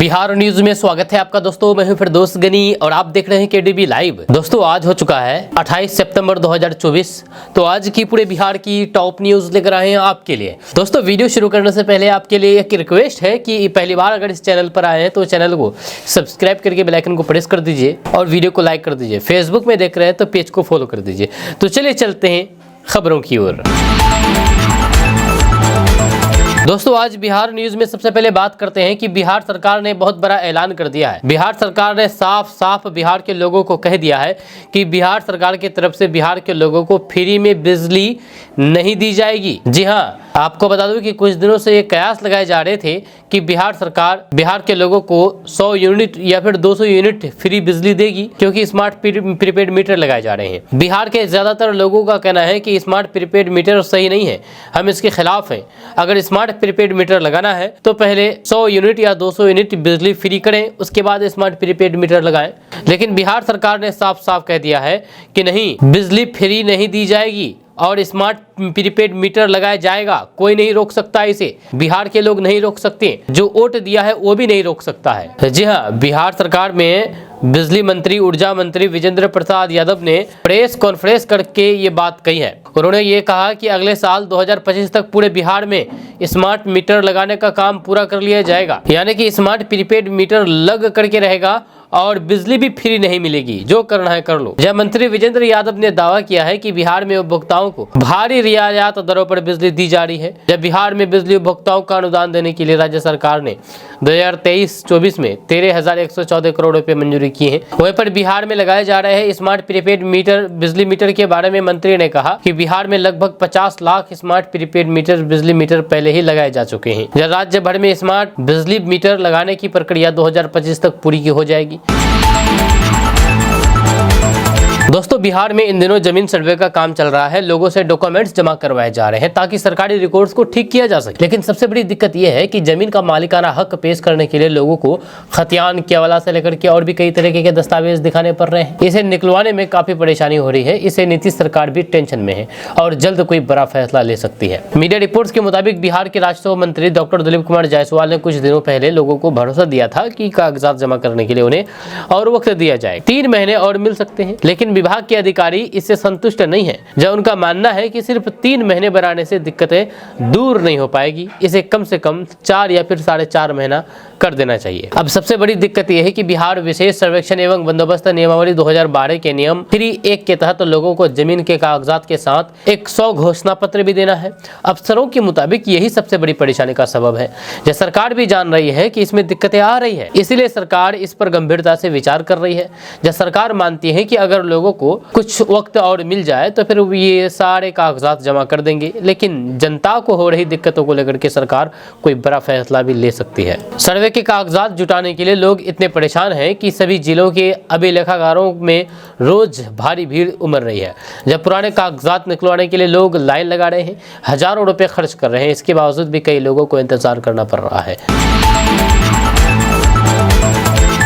Bihar news में स्वागत है आपका दोस्तों। मैं हूं फिरदौस गनी और आप देख रहे हैं केडीबी लाइव। दोस्तों आज हो चुका है 28 सितंबर 2024। तो आज की पूरे बिहार की टॉप न्यूज लेकर आए हैं आपके लिए। दोस्तों वीडियो शुरू करने से पहले आपके लिए एक रिक्वेस्ट है कि पहली बार अगर इस चैनल पर आए हैं तो चैनल को सब्सक्राइब करके बेल आइकन को प्रेस कर दीजिए और वीडियो को लाइक कर दीजिए। फेसबुक में देख रहे हैं तो पेज को फॉलो कर दीजिए। तो चलिए चलते हैं खबरों की ओर। दोस्तों आज बिहार न्यूज में सबसे पहले बात करते हैं कि बिहार सरकार ने बहुत बड़ा ऐलान कर दिया है। बिहार सरकार ने साफ साफ बिहार के लोगों को कह दिया है कि बिहार सरकार की तरफ से बिहार के लोगों को फ्री में बिजली नहीं दी जाएगी। जी हाँ, आपको बता दूं कि कुछ दिनों से ये कयास लगाए जा रहे थे कि बिहार सरकार बिहार के लोगों को 100 यूनिट या फिर 200 यूनिट फ्री बिजली देगी, क्योंकि स्मार्ट प्रीपेड मीटर लगाए जा रहे हैं। बिहार के ज्यादातर लोगों का कहना है कि स्मार्ट प्रीपेड मीटर सही नहीं है, हम इसके खिलाफ हैं। अगर स्मार्ट प्रीपेड मीटर लगाना है तो पहले 100 यूनिट या 200 यूनिट बिजली फ्री करें, उसके बाद स्मार्ट प्रीपेड मीटर लगाएं। लेकिन बिहार सरकार ने साफ साफ कह दिया है कि नहीं, बिजली फ्री नहीं दी जाएगी और स्मार्ट प्रीपेड मीटर लगाया जाएगा। कोई नहीं रोक सकता इसे, बिहार के लोग नहीं रोक सकते, जो वोट दिया है वो भी नहीं रोक सकता है। जी हाँ, बिहार सरकार में बिजली मंत्री ऊर्जा मंत्री विजेंद्र प्रसाद यादव ने प्रेस कॉन्फ्रेंस करके ये बात कही है। उन्होंने ये कहा कि अगले साल 2025 तक पूरे बिहार में स्मार्ट मीटर लगाने का काम पूरा कर लिया जाएगा, यानी कि स्मार्ट प्रीपेड मीटर लग करके रहेगा और बिजली भी फ्री नहीं मिलेगी। जो करना है कर लो। जब मंत्री विजेंद्र यादव ने दावा किया है कि बिहार में उपभोक्ताओं को भारी रियायत दरों पर बिजली दी जा रही है। जब बिहार में बिजली उपभोक्ताओं का अनुदान देने के लिए राज्य सरकार ने 2023-24 में 13,114 करोड़ रुपए मंजूरी किए हैं, वहीं पर बिहार में लगाए जा रहे हैं स्मार्ट प्रीपेड मीटर बिजली मीटर के बारे में मंत्री ने कहा कि बिहार में लगभग 50 लाख स्मार्ट प्रीपेड मीटर बिजली मीटर पहले ही लगाए जा चुके हैं। जब राज्य भर में स्मार्ट बिजली मीटर लगाने की प्रक्रिया 2025 तक पूरी हो जाएगी। दोस्तों बिहार में इन दिनों जमीन सर्वे का काम चल रहा है। लोगों से डॉक्यूमेंट्स जमा करवाए जा रहे हैं ताकि सरकारी रिकॉर्ड्स को ठीक किया जा सके। लेकिन सबसे बड़ी दिक्कत यह है कि जमीन का मालिकाना हक पेश करने के लिए लोगों को खतियान, केवाला से लेकर के और भी कई तरीके के दस्तावेज दिखाने पड़ रहे हैं। इसे निकलवाने में काफी परेशानी हो रही है। इसे नीतीश सरकार भी टेंशन में है और जल्द कोई बड़ा फैसला ले सकती है। मीडिया रिपोर्ट्स के मुताबिक बिहार के राजस्व मंत्री डॉक्टर दिलीप कुमार जायसवाल ने कुछ दिनों पहले लोगों को भरोसा दिया था कि कागजात जमा करने के लिए उन्हें और वक्त दिया जाए, 3 महीने और मिल सकते हैं। लेकिन विभाग के अधिकारी इससे संतुष्ट नहीं है, जब उनका मानना है कि सिर्फ 3 महीने बढ़ाने से दिक्कतें दूर नहीं हो पाएगी। इसे कम से कम 4 या फिर 4.5 महीना कर देना चाहिए। अब सबसे बड़ी दिक्कत यह है कि बिहार विशेष सर्वेक्षण एवं बंदोबस्त नियमावली 2012 के नियम 3(1) के तहत लोगों को जमीन के कागजात के साथ एक 100 घोषणा पत्र भी देना है। अफसरों के मुताबिक यही सबसे बड़ी परेशानी का सबब है। जब सरकार भी जान रही है कि इसमें दिक्कतें आ रही है, इसीलिए सरकार इस पर गंभीरता से विचार कर रही है। जब सरकार मानती है कि अगर लोगों को कुछ वक्त और मिल जाए तो फिर ये सारे कागजात जमा कर देंगे। लेकिन जनता को हो रही दिक्कतों को लेकर के सरकार कोई बड़ा फैसला भी ले सकती है। सर्वे के कागजात जुटाने के लिए लोग इतने परेशान हैं कि सभी जिलों के अभिलेखागारों में रोज भारी भीड़ उमड़ रही है। जब पुराने कागजात निकलवाने के लिए लोग लाइन लगा रहे हैं, हजारों रुपए खर्च कर रहे हैं, इसके बावजूद भी कई लोगों को इंतजार करना पड़ रहा है।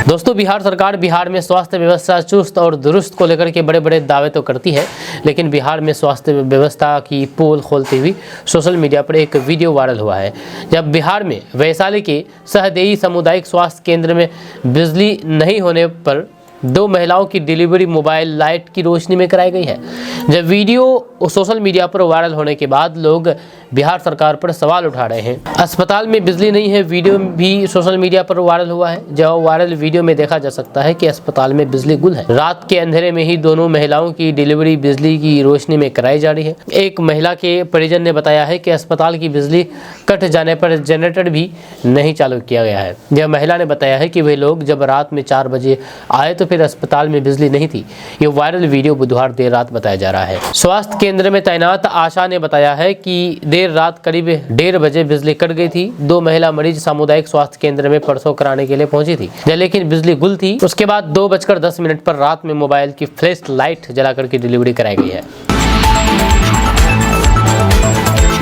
दोस्तों बिहार सरकार बिहार में स्वास्थ्य व्यवस्था चुस्त और दुरुस्त को लेकर के बड़े बड़े दावे तो करती है, लेकिन बिहार में स्वास्थ्य व्यवस्था की पोल खोलती हुई सोशल मीडिया पर एक वीडियो वायरल हुआ है। जब बिहार में वैशाली के सहदेई सामुदायिक स्वास्थ्य केंद्र में बिजली नहीं होने पर 2 महिलाओं की डिलीवरी मोबाइल लाइट की रोशनी में कराई गई है। जब वीडियो सोशल मीडिया पर वायरल होने के बाद लोग बिहार सरकार पर सवाल उठा रहे हैं। अस्पताल में बिजली नहीं है, वीडियो भी सोशल मीडिया पर वायरल हुआ है। जब वायरल वीडियो में देखा जा सकता है कि अस्पताल में बिजली गुल है। रात के अंधेरे में ही दोनों महिलाओं की डिलीवरी बिजली की रोशनी में कराई जा रही है। एक महिला के परिजन ने बताया है कि अस्पताल की बिजली कट जाने पर जनरेटर भी नहीं चालू किया गया है। यह महिला ने बताया है कि वे लोग जब रात में 4 बजे आए तो फिर अस्पताल में बिजली नहीं थी। ये वायरल वीडियो बुधवार देर रात बताया जा रहा है। स्वास्थ्य केंद्र में तैनात आशा ने बताया है कि देर रात करीब 1:30 बजे बिजली कट गई थी। 2 महिला मरीज सामुदायिक स्वास्थ्य केंद्र में प्रसव कराने के लिए पहुंची थी, लेकिन बिजली गुल थी। उसके बाद 2:10 पर रात में मोबाइल की फ्लैश लाइट जलाकर के डिलीवरी कराई गई है।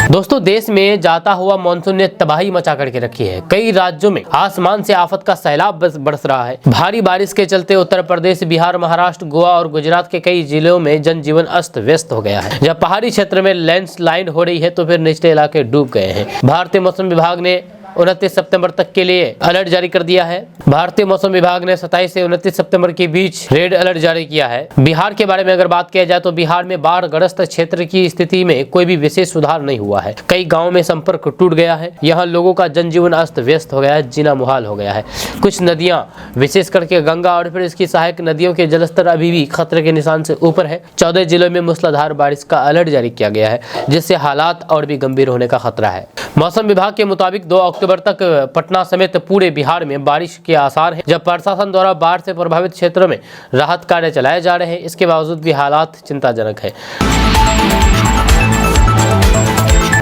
दोस्तों देश में जाता हुआ मानसून ने तबाही मचा करके रखी है। कई राज्यों में आसमान से आफत का सैलाब बरस रहा है। भारी बारिश के चलते उत्तर प्रदेश, बिहार, महाराष्ट्र, गोवा और गुजरात के कई जिलों में जनजीवन अस्त व्यस्त हो गया है। जब पहाड़ी क्षेत्र में लैंडस्लाइड हो रही है तो फिर निचले इलाके डूब गए हैं। भारतीय मौसम विभाग ने 29 सितंबर तक के लिए अलर्ट जारी कर दिया है। भारतीय मौसम विभाग ने 27 से 29 सितंबर के बीच रेड अलर्ट जारी किया है। बिहार के बारे में अगर बात किया जाए तो बिहार में बाढ़ग्रस्त क्षेत्र की स्थिति में कोई भी विशेष सुधार नहीं हुआ है। कई गाँव में संपर्क टूट गया है। यहाँ लोगों का जनजीवन अस्त व्यस्त हो गया है, जीना मुहाल हो गया है। कुछ नदियां विशेष करके गंगा और फिर इसकी सहायक नदियों के जलस्तर अभी भी खतरे के निशान से ऊपर है। 14 जिलों में मूसलाधार बारिश का अलर्ट जारी किया गया है, जिससे हालात और भी गंभीर होने का खतरा है। मौसम विभाग के मुताबिक 2 अक्टूबर तक पटना समेत पूरे बिहार में बारिश के आसार हैं। जब प्रशासन द्वारा बाढ़ से प्रभावित क्षेत्रों में राहत कार्य चलाए जा रहे हैं, इसके बावजूद भी हालात चिंताजनक है।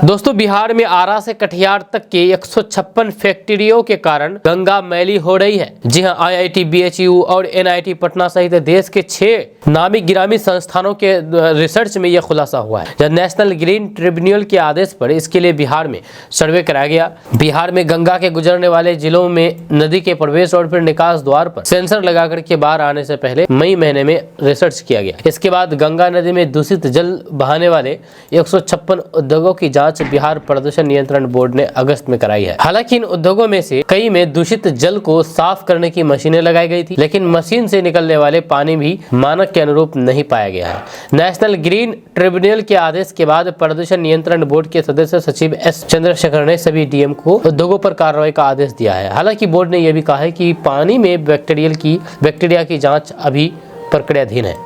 दोस्तों, बिहार में आरा से कटिहार तक के 156 फैक्ट्रियों के कारण गंगा मैली हो रही है। जी हां, IIT, BHU और NIT पटना सहित देश के 6 नामी गिरामी संस्थानों के रिसर्च में यह खुलासा हुआ है। जब नेशनल ग्रीन ट्रिब्यूनल के आदेश पर इसके लिए बिहार में सर्वे कराया गया। बिहार में गंगा के गुजरने वाले जिलों में नदी के प्रवेश और फिर निकास द्वार पर सेंसर लगाकर के बाहर आने से पहले मई महीने में रिसर्च किया गया। इसके बाद गंगा नदी में दूषित जल बहाने वाले 156 उद्योगों की जांच बिहार प्रदूषण नियंत्रण बोर्ड ने अगस्त में कराई है। हालांकि इन उद्योगों में से कई में दूषित जल को साफ करने की मशीनें लगाई गई थी, लेकिन मशीन से निकलने वाले पानी भी मानक के अनुरूप नहीं पाया गया है। नेशनल ग्रीन ट्रिब्यूनल के आदेश के बाद प्रदूषण नियंत्रण बोर्ड के सदस्य सचिव S चंद्रशेखर ने सभी DM को उद्योगों पर कार्रवाई का आदेश दिया है। हालांकि बोर्ड ने यह भी कहा है कि पानी में बैक्टीरिया की जाँच अभी प्रक्रियाधीन है।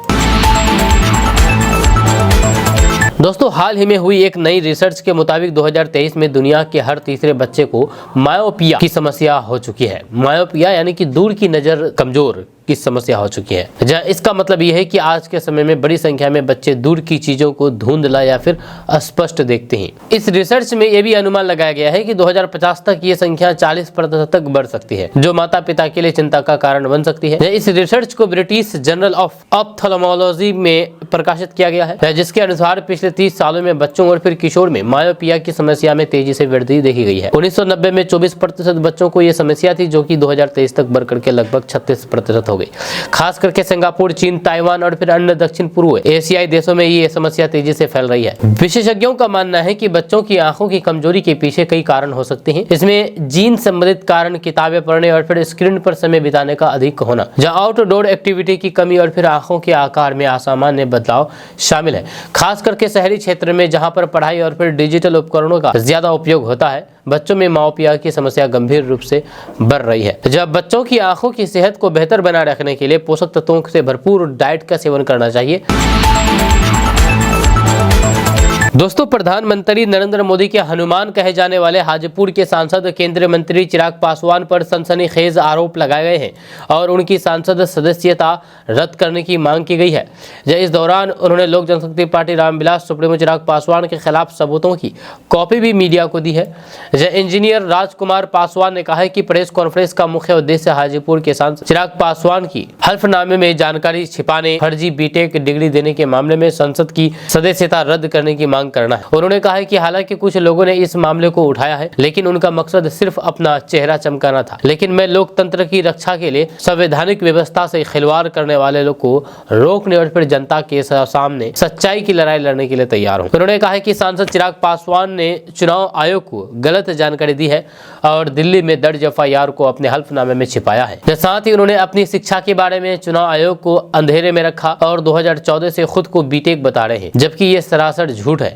दोस्तों, हाल ही में हुई एक नई रिसर्च के मुताबिक 2023 में दुनिया के हर तीसरे बच्चे को मायोपिया की समस्या हो चुकी है। मायोपिया यानी कि दूर की नजर कमजोर की समस्या हो चुकी है। जहाँ इसका मतलब यह है कि आज के समय में बड़ी संख्या में बच्चे दूर की चीजों को धुंधला या फिर अस्पष्ट देखते हैं। इस रिसर्च में यह भी अनुमान लगाया गया है कि 2050 तक ये संख्या 40% तक बढ़ सकती है, जो माता पिता के लिए चिंता का कारण बन सकती है। इस रिसर्च को ब्रिटिश जर्नल ऑफ ऑप्थेल्मोलॉजी में प्रकाशित किया गया है, जिसके अनुसार पिछले 30 सालों में बच्चों और फिर किशोर में मायोपिया की समस्या में तेजी से वृद्धि देखी गई है। 1990 में 24% बच्चों को यह समस्या थी, जो कि 2023 तक बढ़कर के लगभग 36% हो गई। खास करके सिंगापुर, चीन, ताइवान और फिर अन्य दक्षिण पूर्व एशियाई देशों में ये समस्या तेजी से फैल रही है। विशेषज्ञों का मानना है कि बच्चों की आंखों की कमजोरी के पीछे कई कारण हो सकते हैं। इसमें जीन संबंधित कारण, किताबें पढ़ने और फिर स्क्रीन पर समय बिताने का अधिक होना, जहां आउटडोर एक्टिविटी की कमी और फिर आंखों के आकार में असामान्य बदलाव शामिल है। खास करके शहरी क्षेत्र में जहां पर पढ़ाई और फिर डिजिटल उपकरणों का ज्यादा उपयोग होता है, बच्चों में मायोपिया की समस्या गंभीर रूप से बढ़ रही है। जब बच्चों की आंखों की सेहत को बेहतर बनाए रखने के लिए पोषक तत्वों से भरपूर डाइट का सेवन करना चाहिए। दोस्तों, प्रधानमंत्री नरेंद्र मोदी के हनुमान कहे जाने वाले हाजीपुर के सांसद केंद्रीय मंत्री चिराग पासवान पर सनसनीखेज आरोप लगाए गए हैं और उनकी सांसद सदस्यता रद्द करने की मांग की गई है। इस दौरान उन्होंने लोक जनशक्ति पार्टी रामविलास सुप्रीमो चिराग पासवान के खिलाफ सबूतों की कॉपी भी मीडिया को दी है। इंजीनियर राजकुमार पासवान ने कहा है कि प्रेस कॉन्फ्रेंस का मुख्य उद्देश्य हाजीपुर के सांसद चिराग पासवान की हल्फनामे में जानकारी छिपाने, फर्जी बीटेक डिग्री देने के मामले में संसद की सदस्यता रद्द करने की मांग करना है। उन्होंने कहा है कि हालांकि कुछ लोगों ने इस मामले को उठाया है, लेकिन उनका मकसद सिर्फ अपना चेहरा चमकाना था। लेकिन मैं लोकतंत्र की रक्षा के लिए संवैधानिक व्यवस्था से खिलवाड़ करने वाले लोग को रोकने और फिर जनता के सामने सच्चाई की लड़ाई लड़ने के लिए तैयार हूं। उन्होंने कहा है कि सांसद चिराग पासवान ने चुनाव आयोग को गलत जानकारी दी है और दिल्ली में दर्ज FIR को अपने हल्फनामे में छिपाया है। साथ ही उन्होंने अपनी शिक्षा के बारे में चुनाव आयोग को अंधेरे में रखा और 2014 से खुद को बीटेक बता रहे हैं, जबकि ये सरासर झूठ है।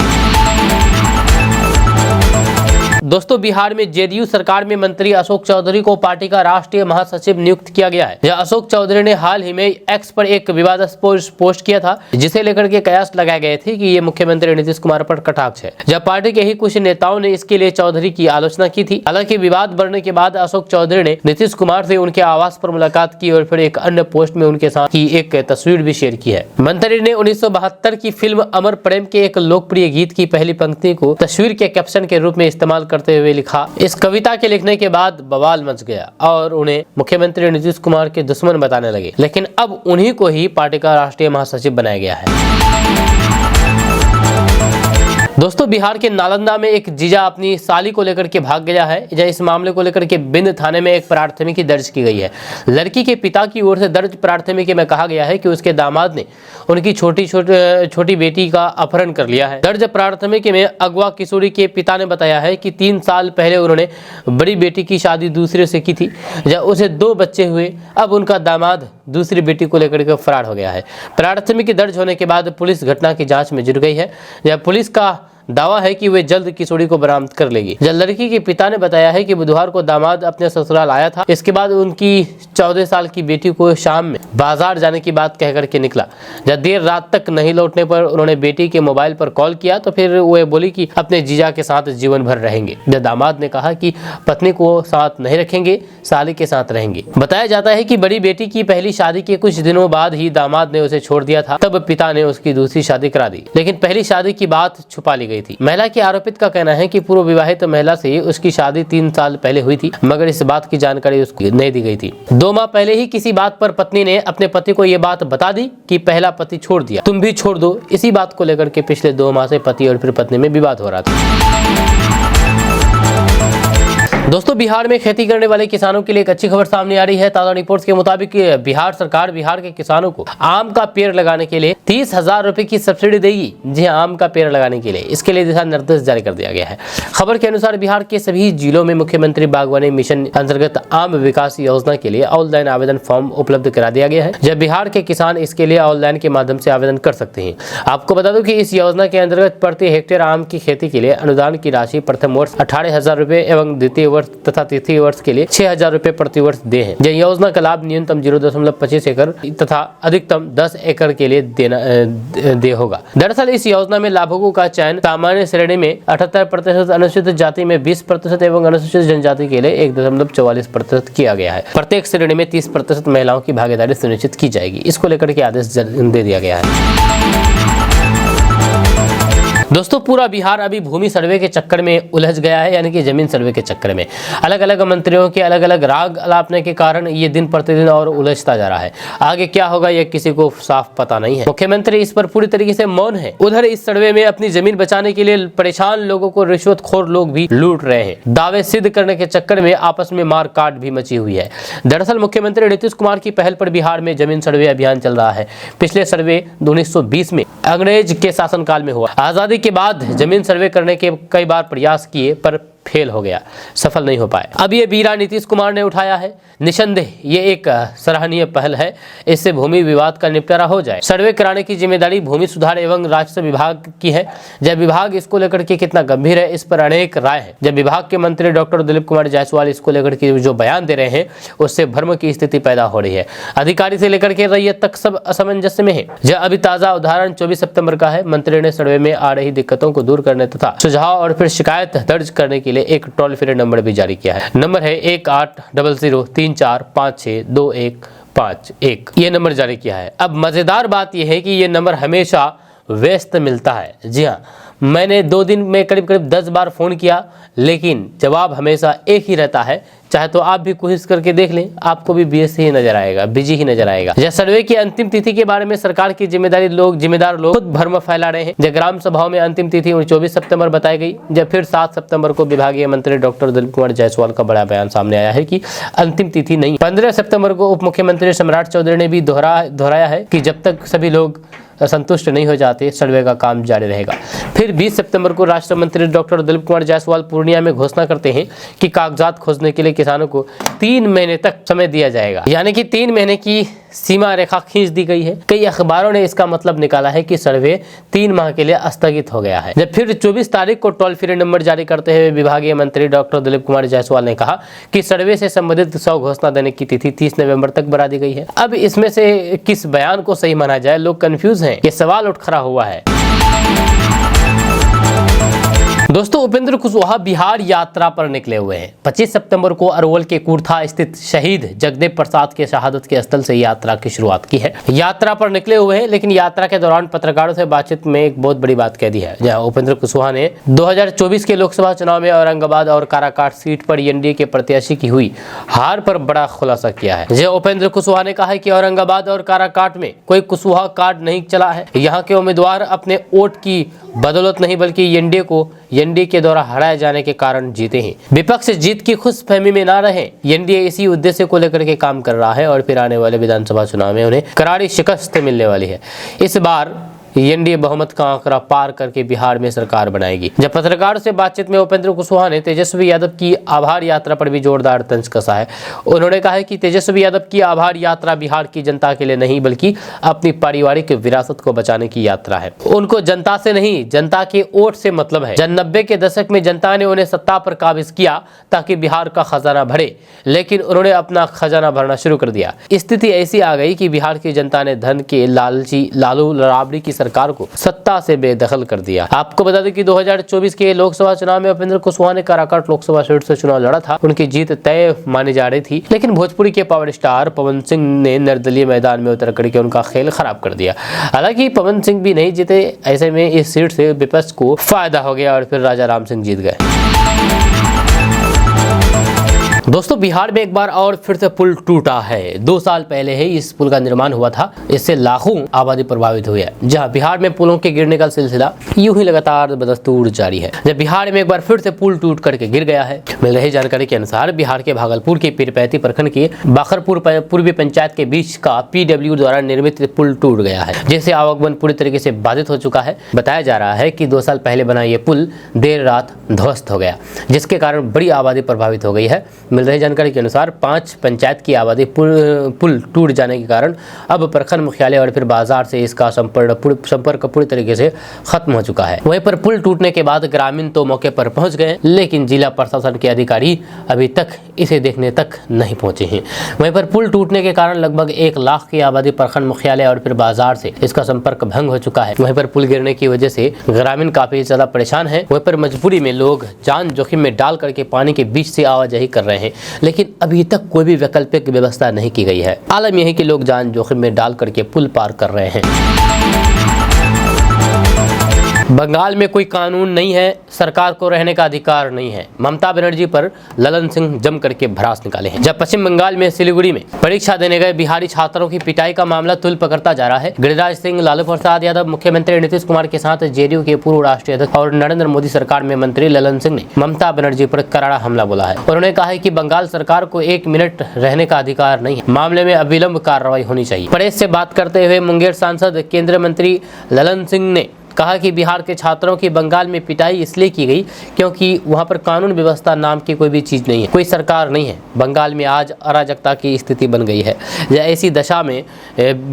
दोस्तों, बिहार में JDU सरकार में मंत्री अशोक चौधरी को पार्टी का राष्ट्रीय महासचिव नियुक्त किया गया है। अशोक चौधरी ने हाल ही में X पर एक विवादास्पद पोस्ट किया था, जिसे लेकर के कयास लगाए गए थे कि ये मुख्यमंत्री नीतीश कुमार पर कटाक्ष है। जब पार्टी के ही कुछ नेताओं ने इसके लिए चौधरी की आलोचना की थी। हालांकि विवाद बढ़ने के बाद अशोक चौधरी ने नीतीश कुमार से उनके आवास पर मुलाकात की और फिर एक अन्य पोस्ट में उनके साथ की एक तस्वीर भी शेयर की है। मंत्री ने 1972 की फिल्म अमर प्रेम के एक लोकप्रिय गीत की पहली पंक्ति को तस्वीर के कैप्शन के रूप में इस्तेमाल करते हुए लिखा। इस कविता के लिखने के बाद बवाल मच गया और उन्हें मुख्यमंत्री नीतीश कुमार के दुश्मन बताने लगे, लेकिन अब उन्हीं को ही पार्टी का राष्ट्रीय महासचिव बनाया गया है। दोस्तों, बिहार के नालंदा में एक जीजा अपनी साली को लेकर के भाग गया है। इस मामले को लेकर के बिंद थाने में एक प्राथमिकी दर्ज की गई है। लड़की के पिता की ओर से दर्ज प्राथमिकी में कहा गया है कि उसके दामाद ने उनकी छोटी बेटी का अपहरण कर लिया है। दर्ज प्राथमिकी में अगवा किशोरी के पिता ने बताया है कि 3 साल पहले उन्होंने बड़ी बेटी की शादी दूसरे से की थी, जब उसे 2 बच्चे हुए। अब उनका दामाद दूसरी बेटी को लेकर के फरार हो गया है। प्राथमिकी दर्ज होने के बाद पुलिस घटना की जांच में जुट गई है। जब पुलिस का दावा है कि वे जल्द किशोरी को बरामद कर लेगी। जब लड़की के पिता ने बताया है कि बुधवार को दामाद अपने ससुराल आया था। इसके बाद उनकी 14 साल की बेटी को शाम में बाजार जाने की बात कहकर के निकला। जब देर रात तक नहीं लौटने पर उन्होंने बेटी के मोबाइल पर कॉल किया तो फिर वे बोली कि अपने जीजा के साथ जीवन भर रहेंगे। जब दामाद ने कहा कि पत्नी को साथ नहीं रखेंगे, साली के साथ रहेंगे। बताया जाता है कि बड़ी बेटी की पहली शादी के कुछ दिनों बाद ही दामाद ने उसे छोड़ दिया था। तब पिता ने उसकी दूसरी शादी करा दी, लेकिन पहली शादी की बात छुपा ली गई थी। महिला के आरोपित का कहना है कि पूर्व विवाहित महिला से उसकी शादी 3 साल पहले हुई थी, मगर इस बात की जानकारी उसको नहीं दी गई थी। 2 माह पहले ही किसी बात पर पत्नी ने अपने पति को यह बात बता दी कि पहला पति छोड़ दिया, तुम भी छोड़ दो। इसी बात को लेकर के पिछले 2 माह से पति और फिर पत्नी में विवाद हो रहा था। दोस्तों, बिहार में खेती करने वाले किसानों के लिए एक अच्छी खबर सामने आ रही है। ताजा रिपोर्ट्स के मुताबिक बिहार सरकार बिहार के किसानों को आम का पेड़ लगाने के लिए 30,000 रुपए की सब्सिडी देगी। जी हाँ, आम का पेड़ लगाने के लिए इसके लिए दिशा निर्देश जारी कर दिया गया है। खबर के अनुसार बिहार के सभी जिलों में मुख्यमंत्री बागवानी मिशन अंतर्गत आम विकास योजना के लिए ऑनलाइन आवेदन फॉर्म उपलब्ध करा दिया गया है। जब बिहार के किसान इसके लिए ऑनलाइन के माध्यम से आवेदन कर सकते हैं। आपको बता दूं कि इस योजना के अंतर्गत प्रति हेक्टेयर आम की खेती के लिए अनुदान की राशि प्रथम वर्ष 18,000 रुपए एवं द्वितीय वर्ष तथा तृतीय वर्ष के लिए 6,000 रुपए प्रति वर्ष दे हैं। यह योजना का लाभ न्यूनतम 0.25 एकड़ तथा अधिकतम 10 एकड़ के लिए दे होगा। दरअसल इस योजना में लाभुकों का चयन सामान्य श्रेणी में 78%, अनुसूचित जाति में 20% एवं अनुसूचित जनजाति के लिए 1.44% किया गया है। प्रत्येक श्रेणी में 30% महिलाओं की भागीदारी सुनिश्चित की जाएगी। इसको लेकर के आदेश दे दिया गया है। दोस्तों, पूरा बिहार अभी भूमि सर्वे के चक्कर में उलझ गया है, यानी कि जमीन सर्वे के चक्कर में। अलग अलग मंत्रियों के अलग अलग राग अलापने के कारण ये दिन प्रतिदिन और उलझता जा रहा है। आगे क्या होगा ये किसी को साफ पता नहीं है। मुख्यमंत्री इस पर पूरी तरीके से मौन है। उधर इस सर्वे में अपनी जमीन बचाने के लिए परेशान लोगों को रिश्वतखोर लोग भी लूट रहे हैं। दावे सिद्ध करने के चक्कर में आपस में मारकाट भी मची हुई है। दरअसल मुख्यमंत्री नीतीश कुमार की पहल पर बिहार में जमीन सर्वे अभियान चल रहा है। पिछले सर्वे 1920 में अंग्रेज के शासनकाल में हुआ। आजादी के बाद जमीन सर्वे करने के कई बार प्रयास किए पर फेल हो गया, सफल नहीं हो पाए। अब ये बीड़ा नीतीश कुमार ने उठाया है। निसंदेह ये एक सराहनीय पहल है। इससे भूमि विवाद का निपटारा हो जाए। सर्वे कराने की जिम्मेदारी भूमि सुधार एवं राजस्व विभाग की है। जब विभाग इसको लेकर के कितना गंभीर है, इस पर अनेक राय है। जब विभाग के मंत्री डॉक्टर दिलीप कुमार जायसवाल इसको लेकर के जो बयान दे रहे हैं, उससे भ्रम की स्थिति पैदा हो रही है। अधिकारी से लेकर के रैयत तक सब असमंजस्य में है। यह अभी ताजा उदाहरण 24 सितंबर का है। मंत्री ने सर्वे में आ रही दिक्कतों को दूर करने तथा सुझाव और फिर शिकायत दर्ज करने के लिए एक टोल फ्री नंबर भी जारी किया है। नंबर है 180034521515। ये नंबर जारी किया है। अब मजेदार बात यह है कि ये नंबर हमेशा व्यस्त मिलता है। जी हाँ, मैंने 2 दिन में करीब 10 बार फोन किया, लेकिन जवाब हमेशा एक ही रहता है। चाहे तो आप भी कोशिश करके देख लें, आपको भी बिजी ही नजर आएगा, बिजी ही नजर आएगा। यह सर्वे की अंतिम तिथि के बारे में सरकार की जिम्मेदार लोग खुद भ्रम फैला रहे हैं। जब ग्राम सभाओं में अंतिम तिथि 24 सितंबर बताई गई, जब फिर 7 सितंबर को विभागीय मंत्री डॉक्टर दिलीप कुमार जायसवाल का बड़ा बयान सामने आया है कि अंतिम तिथि नहीं। 15 सितंबर को उप मुख्यमंत्री सम्राट चौधरी ने भी दोहराया है कि जब तक सभी लोग संतुष्ट नहीं हो जाते, सर्वे का काम जारी रहेगा। फिर 20 सितंबर को राष्ट्र मंत्री डॉक्टर दिलीप कुमार जायसवाल पूर्णिया में घोषणा करते हैं कि कागजात खोजने के लिए किसानों को 3 महीने तक समय दिया जाएगा, यानी कि 3 महीने की सीमा रेखा खींच दी गई है। कई अखबारों ने इसका मतलब निकाला है कि सर्वे 3 माह के लिए स्थगित हो गया है। जब फिर 24 तारीख को टोल फ्री नंबर जारी करते हुए विभागीय मंत्री डॉक्टर दिलीप कुमार जायसवाल ने कहा कि सर्वे से संबंधित 100 घोषणा देने की तिथि 30 नवंबर तक बढ़ा दी गई है। अब इसमें से किस बयान को सही माना जाए, लोग कंफ्यूज हैं। ये सवाल उठ खड़ा हुआ है। दोस्तों, उपेंद्र कुशवाहा बिहार यात्रा पर निकले हुए हैं। 25 सितंबर को अरवल के कुर्था स्थित शहीद जगदेव प्रसाद के शहादत के स्थल से यात्रा की शुरुआत की है। यात्रा पर निकले हुए हैं, लेकिन यात्रा के दौरान पत्रकारों से बातचीत में एक बहुत बड़ी बात कह दी है, जहां उपेंद्र कुशवाहा ने 2024 के लोकसभा चुनाव में औरंगाबाद और काराकाट सीट पर एनडीए के प्रत्याशी की हुई हार पर बड़ा खुलासा किया है। जहां उपेंद्र कुशवाहा ने कहा है कि औरंगाबाद और काराकाट में कोई कुशवाहा कार्ड नहीं चला है। यहाँ के उम्मीदवार अपने वोट की बदौलत नहीं बल्कि एनडीए के द्वारा हराए जाने के कारण जीते हैं। विपक्ष जीत की खुशफहमी में ना रहे। एनडीए इसी उद्देश्य को लेकर के काम कर रहा है और फिर आने वाले विधानसभा चुनाव में उन्हें करारी शिकस्त मिलने वाली है। इस बार एनडीए बहुमत का आंकड़ा पार करके बिहार में सरकार बनाएगी। जब पत्रकारों से बातचीत में उपेंद्र कुशवाहा ने तेजस्वी यादव की आभार यात्रा पर भी जोरदार तंज कसा है। उन्होंने कहा है कि तेजस्वी यादव की आभार यात्रा बिहार की जनता के लिए नहीं बल्कि अपनी पारिवारिक विरासत को बचाने की यात्रा है। उनको जनता से नहीं, जनता के वोट से मतलब है। 90 के दशक में जनता ने उन्हें सत्ता पर काबिज किया ताकि बिहार का खजाना भरे, लेकिन उन्होंने अपना खजाना भरना शुरू कर दिया। स्थिति ऐसी आ गई कि बिहार की जनता ने धन के लालची लालू राबड़ी की सरकार को सत्ता से बेदखल कर दिया। आपको बता दें कि 2024 के लोकसभा चुनाव में उपेंद्र कुशवाहा ने काराकाट लोकसभा सीट से चुनाव लड़ा था। उनकी जीत तय मानी जा रही थी, लेकिन भोजपुरी के पावर स्टार पवन सिंह ने निर्दलीय मैदान में उतर करके उनका खेल खराब कर दिया। हालांकि पवन सिंह भी नहीं जीते, ऐसे में इस सीट से विपक्ष को फायदा हो गया और फिर राजा राम सिंह जीत गए। दोस्तों, बिहार में एक बार और फिर से पुल टूटा है। 2 साल पहले ही इस पुल का निर्माण हुआ था। इससे लाखों आबादी प्रभावित हुई है। जहां बिहार में पुलों के गिरने का सिलसिला यूं ही लगातार बदस्तूर जारी है। जब बिहार में एक बार फिर से पुल टूट करके गिर गया है। मिल रही जानकारी के अनुसार बिहार के भागलपुर के पीरपैंती प्रखंड के बाखरपुर पूर्वी पंचायत के बीच का PW द्वारा निर्मित पुल टूट गया है, जिससे आवागमन पूरी तरीके से बाधित हो चुका है। बताया जा रहा है कि 2 साल पहले बना ये पुल देर रात ध्वस्त हो गया, जिसके कारण बड़ी आबादी प्रभावित हो गई है। मिल रही जानकारी के अनुसार 5 पंचायत की आबादी पुल टूट जाने के कारण अब प्रखंड मुख्यालय और फिर बाजार से इसका संपर्क पूरी तरीके से खत्म हो चुका है। वहीं पर पुल टूटने के बाद ग्रामीण तो मौके पर पहुंच गए, लेकिन जिला प्रशासन के अधिकारी अभी तक इसे देखने तक नहीं पहुंचे हैं। वहीं पर पुल टूटने के कारण लगभग 1 लाख की आबादी प्रखंड मुख्यालय और फिर बाजार से इसका संपर्क भंग हो चुका है। वहीं पर पुल गिरने की वजह से ग्रामीण काफी ज्यादा परेशान है। वहीं पर मजबूरी में लोग जान जोखिम में डाल करके पानी के बीच से आवाजाही कर रहे हैं, लेकिन अभी तक कोई भी वैकल्पिक व्यवस्था नहीं की गई है। आलम यह है कि लोग जान जोखिम में डाल करके पुल पार कर रहे हैं। बंगाल में कोई कानून नहीं है, सरकार को रहने का अधिकार नहीं है। ममता बनर्जी पर ललन सिंह जम करके भड़ास निकाले हैं। जब पश्चिम बंगाल में सिलीगुड़ी में परीक्षा देने गए बिहारी छात्रों की पिटाई का मामला तुल पकड़ता जा रहा है। गिरिराज सिंह, लालू प्रसाद यादव, मुख्यमंत्री नीतीश कुमार के साथ जेडीयू के पूर्व राष्ट्रीय अध्यक्ष और नरेंद्र मोदी सरकार में मंत्री ललन सिंह ने ममता बनर्जी पर करारा हमला बोला है। उन्होंने कहा है कि बंगाल सरकार को 1 मिनट रहने का अधिकार नहीं है। मामले में अविलंब कार्रवाई होनी चाहिए। प्रेस से बात करते हुए मुंगेर सांसद केंद्रीय मंत्री ललन सिंह ने कहा कि बिहार के छात्रों की बंगाल में पिटाई इसलिए की गई क्योंकि वहां पर कानून व्यवस्था नाम की कोई भी चीज़ नहीं है, कोई सरकार नहीं है। बंगाल में आज अराजकता की स्थिति बन गई है। ऐसी दशा में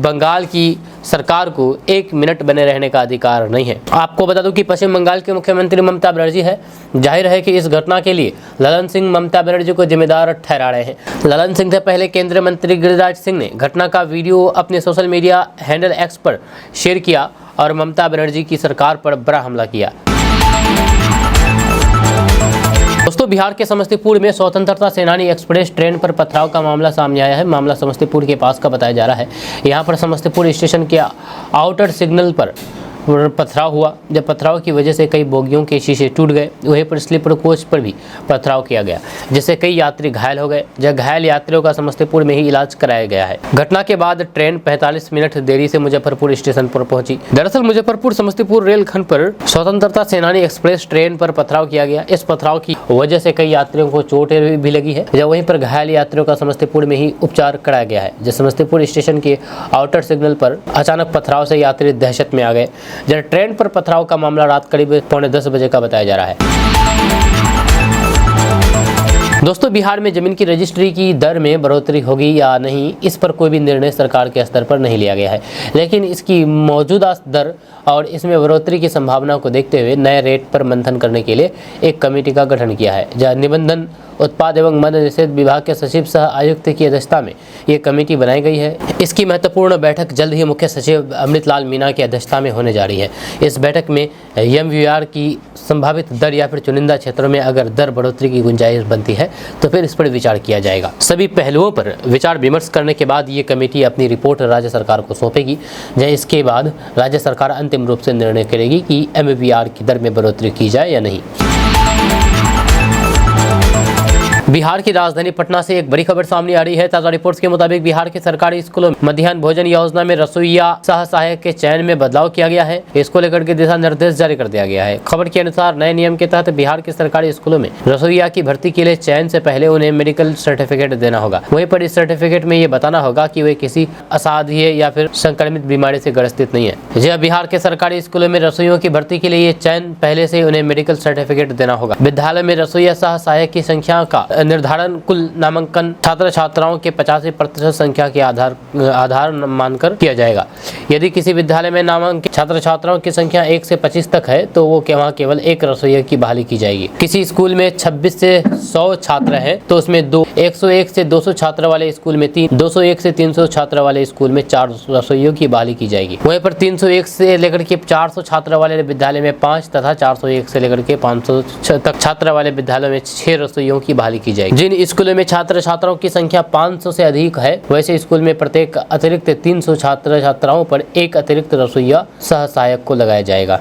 बंगाल की सरकार को 1 मिनट बने रहने का अधिकार नहीं है। आपको बता दूं कि पश्चिम बंगाल के मुख्यमंत्री ममता बनर्जी है। जाहिर है कि इस घटना के लिए ललन सिंह ममता बनर्जी को जिम्मेदार ठहरा रहे हैं। ललन सिंह से पहले केंद्रीय मंत्री गिरिराज सिंह ने घटना का वीडियो अपने सोशल मीडिया हैंडल X पर शेयर किया और ममता बनर्जी की सरकार पर बड़ा हमला किया। दोस्तों, बिहार के समस्तीपुर में स्वतंत्रता सेनानी एक्सप्रेस ट्रेन पर पथराव का मामला सामने आया है। मामला समस्तीपुर के पास का बताया जा रहा है। यहाँ पर समस्तीपुर स्टेशन के आउटर सिग्नल पर पथराव हुआ। जब पथराव की वजह से कई बोगियों के शीशे टूट गए। वहीं पर स्लीपर कोच पर भी पथराव किया गया, जिससे कई यात्री घायल हो गए। जब घायल यात्रियों का समस्तीपुर में ही इलाज कराया गया है। घटना के बाद ट्रेन 45 मिनट देरी से मुजफ्फरपुर स्टेशन पर पहुंची। दरअसल मुजफ्फरपुर समस्तीपुर रेलखंड पर स्वतंत्रता सेनानी एक्सप्रेस ट्रेन पर पथराव किया गया। इस पथराव की वजह से कई यात्रियों को चोटें भी लगी है। जब वहीं पर घायल यात्रियों का समस्तीपुर में ही उपचार कराया गया है। जब समस्तीपुर स्टेशन के आउटर सिग्नल पर अचानक पथराव से यात्री दहशत में आ गए। जब ट्रेन पर पथराव का मामला रात करीब 9:45 बजे का बताया जा रहा है। दोस्तों, बिहार में जमीन की रजिस्ट्री की दर में बढ़ोतरी होगी या नहीं, इस पर कोई भी निर्णय सरकार के स्तर पर नहीं लिया गया है। लेकिन इसकी मौजूदा दर और इसमें बढ़ोतरी की संभावना को देखते हुए नए रेट पर मंथन करने के लिए एक कमेटी का गठन किया है। जहां निबंधन, उत्पाद एवं मद्य निषेध विभाग के सचिव सह आयुक्त की अध्यक्षता में ये कमेटी बनाई गई है। इसकी महत्वपूर्ण बैठक जल्द ही मुख्य सचिव अमृतलाल मीना की अध्यक्षता में होने जा रही है। इस बैठक में MVR की संभावित दर या फिर चुनिंदा क्षेत्रों में अगर दर बढ़ोतरी की गुंजाइश बनती है तो फिर इस पर विचार किया जाएगा। सभी पहलुओं पर विचार विमर्श करने के बाद ये कमेटी अपनी रिपोर्ट राज्य सरकार को सौंपेगी। इसके बाद राज्य सरकार अंतिम रूप से निर्णय करेगी कि MVR की दर में बढ़ोतरी की जाए या नहीं। बिहार की राजधानी पटना से एक बड़ी खबर सामने आ रही है। ताजा रिपोर्ट्स के मुताबिक बिहार के सरकारी स्कूलों में मध्याह्न भोजन योजना में रसोइया सह सहायक के चयन में बदलाव किया गया है। इसको लेकर के दिशा निर्देश जारी कर दिया गया है। खबर के अनुसार नए नियम के तहत बिहार के सरकारी स्कूलों में रसोइया की भर्ती के लिए चयन से पहले उन्हें मेडिकल सर्टिफिकेट देना होगा। वहीं पर इस सर्टिफिकेट में ये बताना होगा कि वे किसी असाध्य या फिर संक्रमित बीमारी से ग्रसित नहीं है। जब बिहार के सरकारी स्कूलों में रसोइयों की भर्ती के लिए ये चयन पहले से उन्हें मेडिकल सर्टिफिकेट देना होगा। विद्यालय में रसोइया सह सहायक की संख्या का निर्धारण कुल नामांकन छात्र छात्राओं के 85% संख्या के आधार मानकर किया जाएगा। यदि किसी विद्यालय में नामांकित छात्र छात्राओं की संख्या 1 से 25 तक है तो वो वहाँ केवल एक रसोइया की बहाली की जाएगी। किसी स्कूल में 26 से 100 छात्र है तो उसमें 101 से 200 छात्र वाले स्कूल में 3, 201 से 300 छात्र वाले स्कूल में 4 रसोइयों की बहाली की जाएगी। वहीं पर 301 से लेकर के 400 छात्र वाले विद्यालय में 5 तथा 401 से लेकर के 500 तक छात्र वाले विद्यालयों में 6 रसोइयों की बहाली की जाएगी। जिन स्कूलों में छात्र छात्राओं की संख्या 500 से अधिक है वैसे स्कूल में प्रत्येक अतिरिक्त 300 छात्र छात्राओं पर एक अतिरिक्त रसोइया सह सहायक को लगाया जाएगा।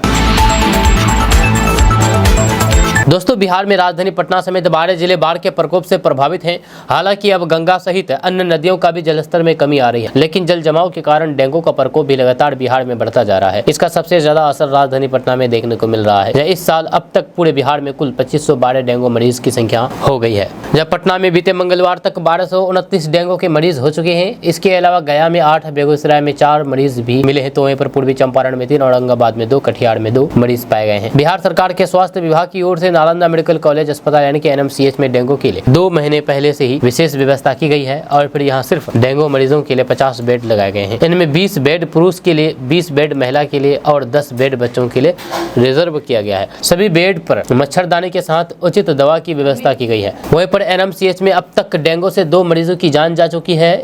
दोस्तों, बिहार में राजधानी पटना समेत 12 जिले बाढ़ के प्रकोप से प्रभावित हैं। हालांकि अब गंगा सहित अन्य नदियों का भी जलस्तर में कमी आ रही है, लेकिन जल जमाव के कारण डेंगू का प्रकोप भी लगातार बिहार में बढ़ता जा रहा है। इसका सबसे ज्यादा असर राजधानी पटना में देखने को मिल रहा है। इस साल अब तक पूरे बिहार में कुल 2512 डेंगू मरीज की संख्या हो गई है। जब पटना में बीते मंगलवार तक 1229 डेंगू के मरीज हो चुके हैं। इसके अलावा गया में 8, बेगूसराय में 4 मरीज भी मिले हैं तो वहीं पर पूर्वी चंपारण में 3, औरंगाबाद में 2, कटिहार में 2 मरीज पाए गए हैं। बिहार सरकार के स्वास्थ्य विभाग की ओर से नालंदा मेडिकल कॉलेज अस्पताल यानी कि NMCH में डेंगू के लिए 2 महीने पहले से ही विशेष व्यवस्था की गई है और फिर यहाँ सिर्फ डेंगू मरीजों के लिए 50 बेड लगाए गए हैं। इनमें 20 बेड पुरुष के लिए, 20 बेड महिला के लिए और 10 बेड बच्चों के लिए रिजर्व किया गया है। सभी बेड पर मच्छरदानी के साथ उचित दवा की व्यवस्था की गई है। वहीं पर NMCH में अब तक डेंगू से 2 मरीजों की जान जा चुकी है।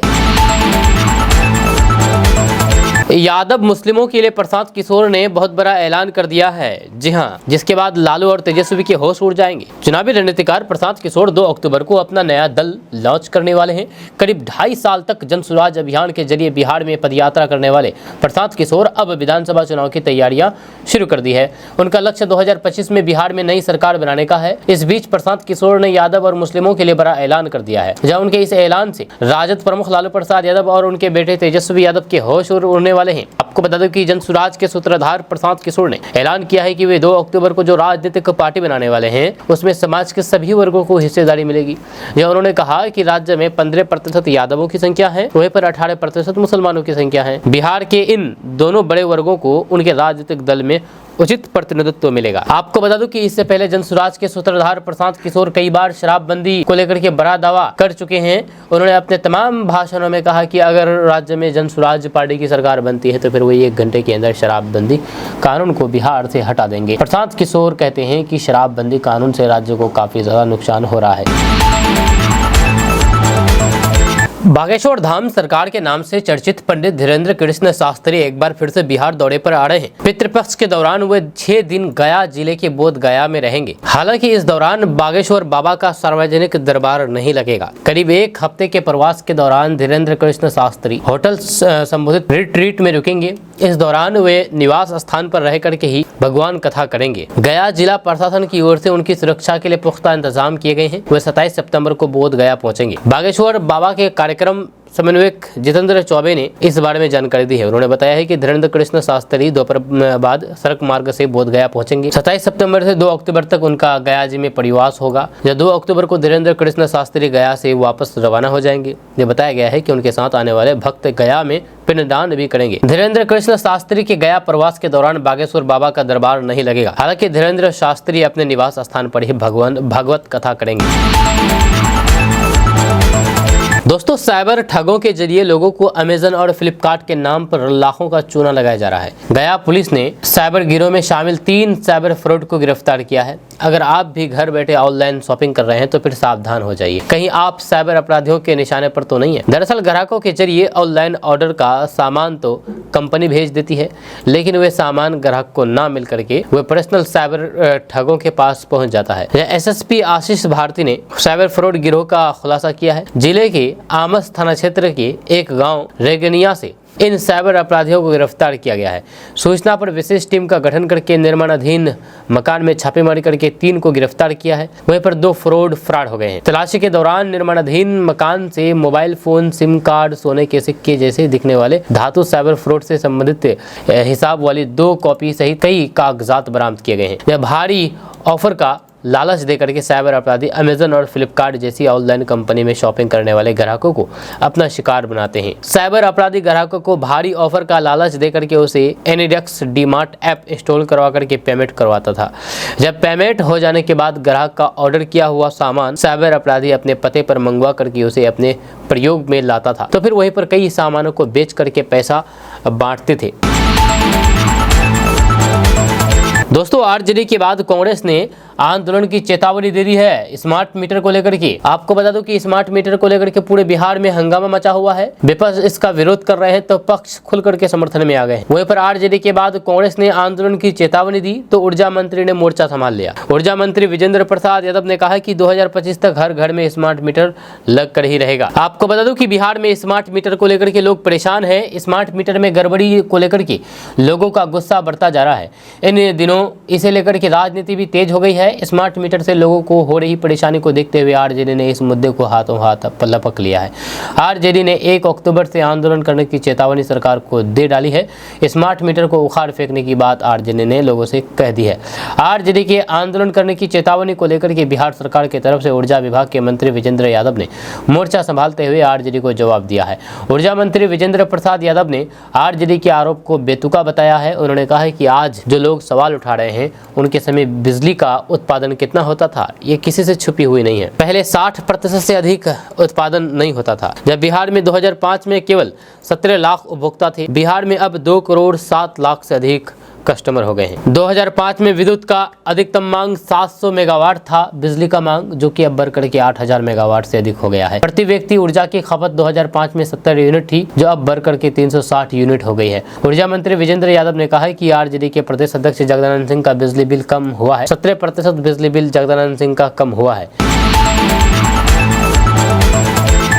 यादव मुस्लिमों के लिए प्रशांत किशोर ने बहुत बड़ा ऐलान कर दिया है। जी हां, जिसके बाद लालू और तेजस्वी के होश उड़ जाएंगे। चुनावी रणनीतिकार प्रशांत किशोर 2 अक्टूबर को अपना नया दल लॉन्च करने वाले हैं। करीब 2.5 साल तक जन स्वराज अभियान के जरिए बिहार में पदयात्रा करने वाले प्रशांत किशोर अब विधानसभा चुनाव की तैयारियां शुरू कर दी है। उनका लक्ष्य 2025 में बिहार में नई सरकार बनाने का है। इस बीच प्रशांत किशोर ने यादव और मुस्लिमों के लिए बड़ा ऐलान कर दिया है। जहां उनके इस ऐलान से राजद प्रमुख लालू प्रसाद यादव और उनके बेटे तेजस्वी यादव के होश उड़ने वाले हैं। आपको बता दें कि जन स्वराज के सूत्रधार प्रशांत किशोर ने ऐलान किया है कि वे 2 अक्टूबर को जो राजनीतिक पार्टी बनाने वाले हैं उसमें समाज के सभी वर्गों को हिस्सेदारी मिलेगी। जहां उन्होंने कहा कि राज्य में 15% यादवों की संख्या है, वहीं पर 18% मुसलमानों की संख्या है। बिहार के इन दोनों बड़े वर्गों को उनके राजनीतिक दल में उचित प्रतिनिधित्व मिलेगा। आपको बता दूं कि इससे पहले जन स्वराज के सूत्रधार प्रशांत किशोर कई बार शराबबंदी को लेकर के बड़ा दावा कर चुके हैं। उन्होंने अपने तमाम भाषणों में कहा कि अगर राज्य में जन स्वराज पार्टी की सरकार बनती है तो फिर वो 1 घंटे के अंदर शराबबंदी कानून को बिहार से हटा देंगे। प्रशांत किशोर कहते हैं कि शराबबंदी कानून से राज्य को काफी ज्यादा नुकसान हो रहा है। बागेश्वर धाम सरकार के नाम से चर्चित पंडित धीरेन्द्र कृष्ण शास्त्री एक बार फिर से बिहार दौरे पर आ रहे हैं। पितृपक्ष के दौरान वे 6 दिन गया जिले के बोध गया में रहेंगे। हालांकि इस दौरान बागेश्वर बाबा का सार्वजनिक दरबार नहीं लगेगा। करीब 1 हफ्ते के प्रवास के दौरान धीरेन्द्र कृष्ण शास्त्री होटल संबोधित रिट्रीट में रुकेंगे। इस दौरान वे निवास स्थान पर रह करके ही भगवान कथा करेंगे। गया जिला प्रशासन की ओर से उनकी सुरक्षा के लिए पुख्ता इंतजाम किए गए हैं। वे 27 सितंबर को बोध गया पहुंचेंगे। बागेश्वर बाबा के कार्यक्रम समन्वयक जितेंद्र चौबे ने इस बारे में जानकारी दी है। उन्होंने बताया है कि धीरेन्द्र कृष्ण शास्त्री दोपहर बाद सड़क मार्ग से बोध गया पहुंचेंगे। 27 सितंबर से 2 अक्टूबर तक उनका गया जी में परिवास होगा। जब 2 अक्टूबर को धीरेन्द्र कृष्ण शास्त्री गया से वापस रवाना हो जाएंगे। ये बताया गया है कि उनके साथ आने वाले भक्त गया में पिंडदान भी करेंगे। धीरेन्द्र कृष्ण शास्त्री के गया प्रवास के दौरान बागेश्वर बाबा का दरबार नहीं लगेगा। हालांकि धीरेन्द्र शास्त्री अपने निवास स्थान पर ही भागवत कथा करेंगे। दोस्तों, साइबर ठगों के जरिए लोगों को अमेजन और फ्लिपकार्ट के नाम पर लाखों का चूना लगाया जा रहा है। गया पुलिस ने साइबर गिरोह में शामिल 3 साइबर फ्रॉड को गिरफ्तार किया है। अगर आप भी घर बैठे ऑनलाइन शॉपिंग कर रहे हैं तो फिर सावधान हो जाइए, कहीं आप साइबर अपराधियों के निशाने पर तो नहीं है। दरअसल ग्राहकों के जरिए ऑनलाइन ऑर्डर का सामान तो कंपनी भेज देती है, लेकिन वे सामान ग्राहक को ना मिल करके वे पर्सनल साइबर ठगों के पास पहुंच जाता है। एसएसपी आशीष भारती ने साइबर फ्रॉड गिरोह का खुलासा किया है। जिले के आमस थाना क्षेत्र के एक गांव रेगनिया से इन साइबर अपराधियों को गिरफ्तार किया गया है। सूचना पर विशेष टीम का गठन करके निर्माणाधीन मकान में छापेमारी करके 3 को गिरफ्तार किया है। वहीं पर 2 फरार हो गए हैं। तलाशी के दौरान निर्माणाधीन मकान से मोबाइल फोन, सिम कार्ड, सोने के सिक्के जैसे दिखने वाले धातु साइबर फ्रॉड से संबंधित हिसाब वाली 2 कॉपी सहित कई कागजात बरामद किए गए हैं। यह भारी ऑफर का लालच देकर के साइबर अपराधी अमेजन और फ्लिपकार्ट जैसी ऑनलाइन कंपनी में शॉपिंग करने वाले ग्राहकों को अपना शिकार बनाते हैं। साइबर अपराधी ग्राहकों को भारी ऑफर का लालच देकर के उसे एनीडेक्स डीमार्ट ऐप इंस्टॉल करवा करके पेमेंट करवाता था। जब पेमेंट हो जाने के बाद ग्राहक का ऑर्डर किया हुआ सामान साइबर अपराधी अपने पते पर मंगवा करके उसे अपने प्रयोग में लाता था, तो फिर वहीं पर कई सामानों को बेच करके पैसा बांटते थे। दोस्तों, आरजेडी के बाद कांग्रेस ने आंदोलन की चेतावनी दे दी है स्मार्ट मीटर को लेकर के। आपको बता दूं कि स्मार्ट मीटर को लेकर के पूरे बिहार में हंगामा मचा हुआ है। विपक्ष इसका विरोध कर रहे हैं तो पक्ष खुल करके समर्थन में आ गए। वहीं पर आरजेडी के बाद कांग्रेस ने आंदोलन की चेतावनी दी तो ऊर्जा मंत्री ने मोर्चा संभाल लिया। ऊर्जा मंत्री विजेंद्र प्रसाद यादव ने कहा कि 2025 तक हर घर में स्मार्ट मीटर लग कर ही रहेगा। आपको बता दूं कि बिहार में स्मार्ट मीटर को लेकर के लोग परेशान है। स्मार्ट मीटर में गड़बड़ी को लेकर के लोगों का गुस्सा बढ़ता जा रहा है। इन दिनों इसे लेकर के राजनीति भी तेज हो गई है। स्मार्ट मीटर से लोगों को हो रही परेशानी को देखते हुए आरजेडी ने इस मुद्दे को हाथों हाथ लपक लिया है। आरजेडी ने 1 अक्टूबर से आंदोलन करने की चेतावनी सरकार को दे डाली है। स्मार्ट मीटर को उखाड़ फेंकने की बात आरजेडी ने लोगों से कह दी है। आरजेडी के आंदोलन करने की चेतावनी को लेकर के बिहार सरकार की तरफ से ऊर्जा विभाग के मंत्री विजेंद्र यादव ने मोर्चा संभालते हुए आरजेडी को जवाब दिया है। ऊर्जा मंत्री विजेंद्र प्रसाद यादव ने आरजेडी के आरोप को बेतुका बताया है। उन्होंने कहा है कि आज जो लोग सवाल उठा रहे हैं उनके समय बिजली का उत्पादन कितना होता था ये किसी से छुपी हुई नहीं है। पहले 60% से अधिक उत्पादन नहीं होता था। जब बिहार में 2005 में केवल 17 लाख उपभोक्ता थे, बिहार में अब 2 करोड़ 7 लाख से अधिक कस्टमर हो गए हैं। 2005 में विद्युत का अधिकतम मांग 700 मेगावाट था, बिजली का मांग जो कि अब बढ़कर के 8000 मेगावाट से अधिक हो गया है। प्रति व्यक्ति ऊर्जा की खपत 2005 में 70 यूनिट थी जो अब बढ़कर के 360 यूनिट हो गई है। ऊर्जा मंत्री विजेंद्र यादव ने कहा है कि आरजेडी के प्रदेश अध्यक्ष जगदानंद सिंह का बिजली बिल कम हुआ है। 17% बिजली बिल जगदानंद सिंह का कम हुआ है।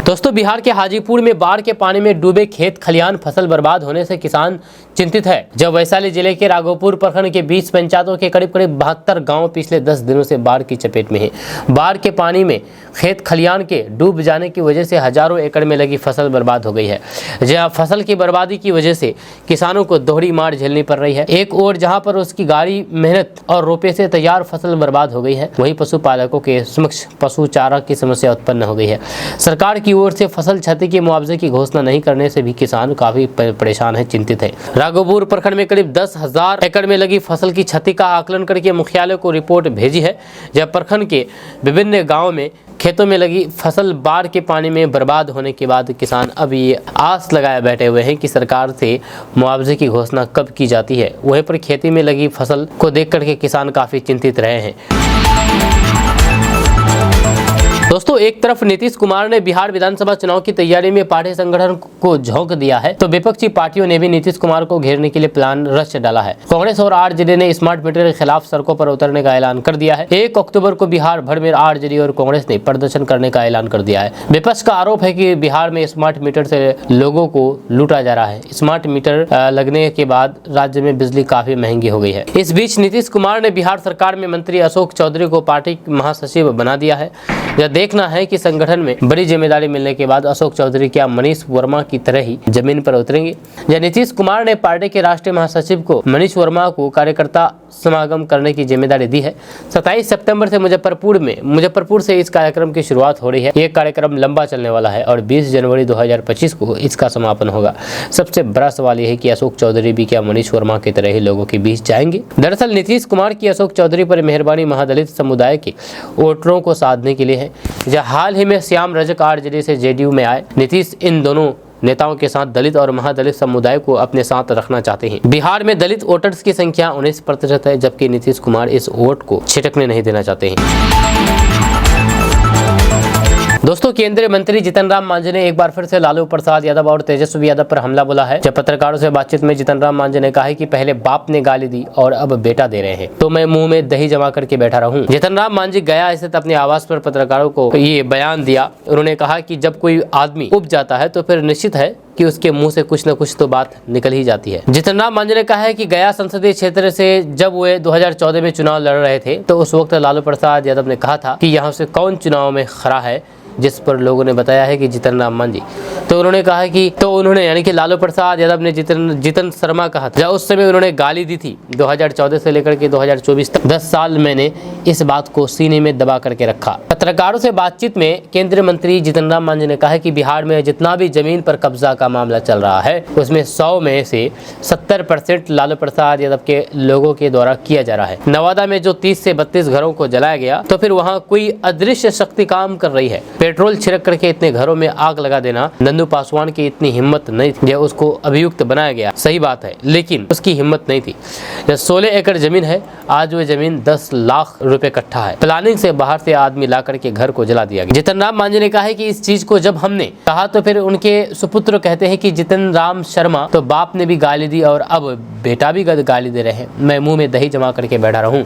दोस्तों, बिहार के हाजीपुर में बाढ़ के पानी में डूबे खेत खलिहान, फसल बर्बाद होने से किसान चिंतित है। जब वैशाली जिले के राघोपुर प्रखंड के 20 पंचायतों के करीब 72 गांव पिछले 10 दिनों से बाढ़ की चपेट में हैं। बाढ़ के पानी में खेत खलिहान के डूब जाने की वजह से हजारों एकड़ में लगी फसल बर्बाद हो गई है। जहां फसल की बर्बादी की वजह से किसानों को दोहरी मार झेलनी पड़ रही है। एक ओर जहां पर उसकी गाढ़ी मेहनत और रुपए से तैयार फसल बर्बाद हो गई है, वहीं पशुपालकों के समक्ष पशु चारा की समस्या उत्पन्न हो गई है। सरकार की ओर से फसल क्षति के मुआवजे की घोषणा नहीं करने से भी किसान काफी परेशान है, चिंतित है। राघोपुर प्रखंड में करीब 10,000 एकड़ में लगी फसल की क्षति का आकलन करके मुख्यालय को रिपोर्ट भेजी है। जब प्रखंड के विभिन्न गाँव में खेतों में लगी फसल बाढ़ के पानी में बर्बाद होने के बाद किसान अब ये आस लगाए बैठे हुए हैं कि सरकार से मुआवजे की घोषणा कब की जाती है। वहीं पर खेती में लगी फसल को देख करके किसान काफी चिंतित रहे हैं। दोस्तों, एक तरफ नीतीश कुमार ने बिहार विधानसभा चुनाव की तैयारी में पार्टी संगठन को झोंक दिया है, तो विपक्षी पार्टियों ने भी नीतीश कुमार को घेरने के लिए प्लान रच डाला है। कांग्रेस और आरजेडी ने स्मार्ट मीटर के खिलाफ सड़कों पर उतरने का ऐलान कर दिया है। 1 अक्टूबर को बिहार भर में आरजेडी और कांग्रेस ने प्रदर्शन करने का ऐलान कर दिया है। विपक्ष का आरोप है कि बिहार में स्मार्ट मीटर से लोगों को लूटा जा रहा है। स्मार्ट मीटर लगने के बाद राज्य में बिजली काफी महंगी हो गई है। इस बीच नीतीश कुमार ने बिहार सरकार में मंत्री अशोक चौधरी को पार्टी महासचिव बना दिया है। यह देखना है कि संगठन में बड़ी जिम्मेदारी मिलने के बाद अशोक चौधरी क्या मनीष वर्मा की तरह ही जमीन पर उतरेंगे, या नीतीश कुमार ने पार्टी के राष्ट्रीय महासचिव को मनीष वर्मा को कार्यकर्ता समागम करने की जिम्मेदारी दी है। 27 सितंबर से मुजफ्फरपुर से इस कार्यक्रम की शुरुआत हो रही है। ये कार्यक्रम लंबा चलने वाला है और 20 जनवरी 2025 को इसका समापन होगा। सबसे बड़ा सवाल यह है कि अशोक चौधरी भी क्या मनीष वर्मा की तरह ही लोगों के बीच जाएंगे। दरअसल नीतीश कुमार की अशोक चौधरी पर मेहरबानी महादलित समुदाय के वोटरों को साधने के लिए है। जहां हाल ही में श्याम रजक आरजेडी से जेडीयू में आए। नीतीश इन दोनों नेताओं के साथ दलित और महादलित समुदाय को अपने साथ रखना चाहते हैं। बिहार में दलित वोटर्स की संख्या 19% है, जबकि नीतीश कुमार इस वोट को छिटकने नहीं देना चाहते हैं। दोस्तों, केंद्रीय मंत्री जीतन राम मांझी ने एक बार फिर से लालू प्रसाद यादव और तेजस्वी यादव पर हमला बोला है। जब पत्रकारों से बातचीत में जीतन राम मांझी ने कहा है कि पहले बाप ने गाली दी और अब बेटा दे रहे हैं, तो मैं मुंह में दही जमा करके बैठा रहूं। जीतन राम मांझी गया स्थित अपने आवास पर पत्रकारों को ये बयान दिया। उन्होंने कहा कि जब कोई आदमी उब जाता है तो फिर निश्चित है कि उसके मुंह से कुछ न कुछ तो बात निकल ही जाती है। जीतन राम मांझी ने कहा है कि गया संसदीय क्षेत्र से जब वे 2014 में चुनाव लड़ रहे थे तो उस वक्त लालू प्रसाद यादव ने कहा था कि यहाँ से कौन चुनाव में खड़ा है, जिस पर लोगों ने बताया है कि जीतन राम मांझी। तो उन्होंने कहा कि यानी कि लालू प्रसाद यादव ने जीतन शर्मा कहा था। उस समय उन्होंने गाली दी थी। 2014 से लेकर के 2024 तक 10 साल मैंने इस बात को सीने में दबा करके रखा। पत्रकारों से बातचीत में केंद्रीय मंत्री जीतन राम मांझी ने कहा है कि बिहार में जितना भी जमीन पर कब्जा का मामला चल रहा है उसमें 100 में से 70% लालू प्रसाद यादव के लोगों के द्वारा किया जा रहा है। नवादा में जो 30 से 32 घरों को जलाया गया, तो फिर वहाँ कोई अदृश्य शक्ति काम कर रही है। पेट्रोल छिड़क करके इतने घरों में आग लगा देना, नंदू पासवान की इतनी हिम्मत नहीं थी। उसको अभियुक्त बनाया गया, सही बात है, लेकिन उसकी हिम्मत नहीं थी। 16 एकड़ जमीन है, आज वो जमीन 10 लाख रुपए कट्ठा है। प्लानिंग से बाहर से आदमी ला करके घर को जला दिया गया। जीतन राम मांझी ने कहा है कि इस चीज को जब हमने कहा तो फिर उनके सुपुत्र कहते हैं कि जीतन राम शर्मा तो बाप ने भी गाली दी और अब बेटा भी गाली दे रहे हैं, मैं मुंह में दही जमा करके बैठा रहूं।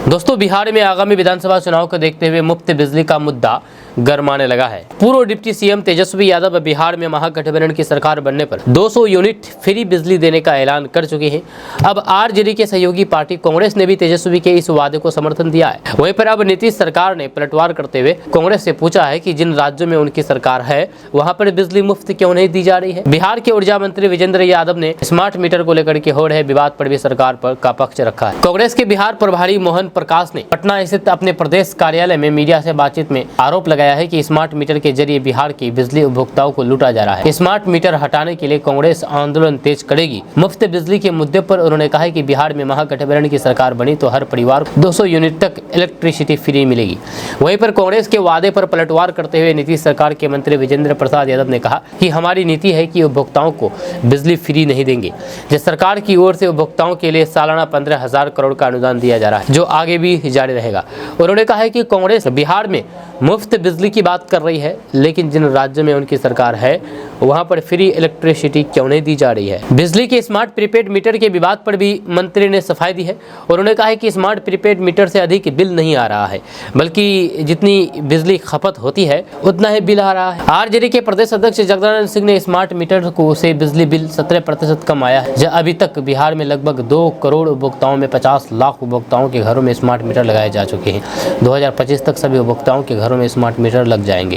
दोस्तों, बिहार में आगामी विधानसभा चुनाव को देखते हुए मुफ्त बिजली का मुद्दा गरमाने लगा है। पूर्व डिप्टी सीएम तेजस्वी यादव बिहार में महागठबंधन की सरकार बनने पर 200 यूनिट फ्री बिजली देने का ऐलान कर चुके हैं। अब आरजेडी के सहयोगी पार्टी कांग्रेस ने भी तेजस्वी के इस वादे को समर्थन दिया है। वहीं पर अब नीतीश सरकार ने पलटवार करते हुए कांग्रेस से पूछा है कि जिन राज्यों में उनकी सरकार है वहां पर बिजली मुफ्त क्यों नहीं दी जा रही है। बिहार के ऊर्जा मंत्री विजेंद्र यादव ने स्मार्ट मीटर को लेकर के हो रहे विवाद पर भी सरकार का पक्ष रखा है। कांग्रेस के बिहार प्रभारी मोहन प्रकाश ने पटना स्थित अपने प्रदेश कार्यालय में मीडिया से बातचीत में आरोप लगाया है कि स्मार्ट मीटर के जरिए बिहार की बिजली उपभोक्ताओं को लूटा जा रहा है। स्मार्ट मीटर हटाने के लिए कांग्रेस आंदोलन तेज करेगी। मुफ्त बिजली के मुद्दे पर उन्होंने कहा है कि बिहार में महागठबंधन की सरकार बनी तो हर परिवार को 200 यूनिट तक इलेक्ट्रिसिटी फ्री मिलेगी। वहीं पर कांग्रेस के वादे पर पलटवार करते हुए नीतीश सरकार के मंत्री विजेंद्र प्रसाद यादव ने कहा कि हमारी नीति है कि उपभोक्ताओं को बिजली फ्री नहीं देंगे। जिस सरकार की ओर से उपभोक्ताओं के लिए सालाना 15,000 करोड़ का अनुदान दिया जा रहा है, जो आगे भी जारी रहेगा। उन्होंने कहा है कि कांग्रेस बिहार में मुफ्त बिजली की बात कर रही है, लेकिन जिन राज्यों में उनकी सरकार है वहां पर फ्री इलेक्ट्रिसिटी क्यों नहीं दी जा रही है। बिजली के स्मार्ट प्रीपेड मीटर के विवाद पर भी मंत्री ने सफाई दी है। उन्होंने कहा है कि स्मार्ट प्रीपेड मीटर से अधिक बिल नहीं आ रहा है, बल्कि जितनी बिजली खपत होती है उतना ही बिल आ रहा है। आरजेडी के प्रदेश अध्यक्ष जगदानंद सिंह ने स्मार्ट मीटर को से बिजली बिल 17% कम आया है। अभी तक बिहार में लगभग 2 करोड़ उपभोक्ताओं में 50 लाख उपभोक्ताओं के घरों में स्मार्ट मीटर लगाए जा चुके हैं। 2025 तक सभी उपभोक्ताओं के घरों में स्मार्ट मीटर लग जाएंगे।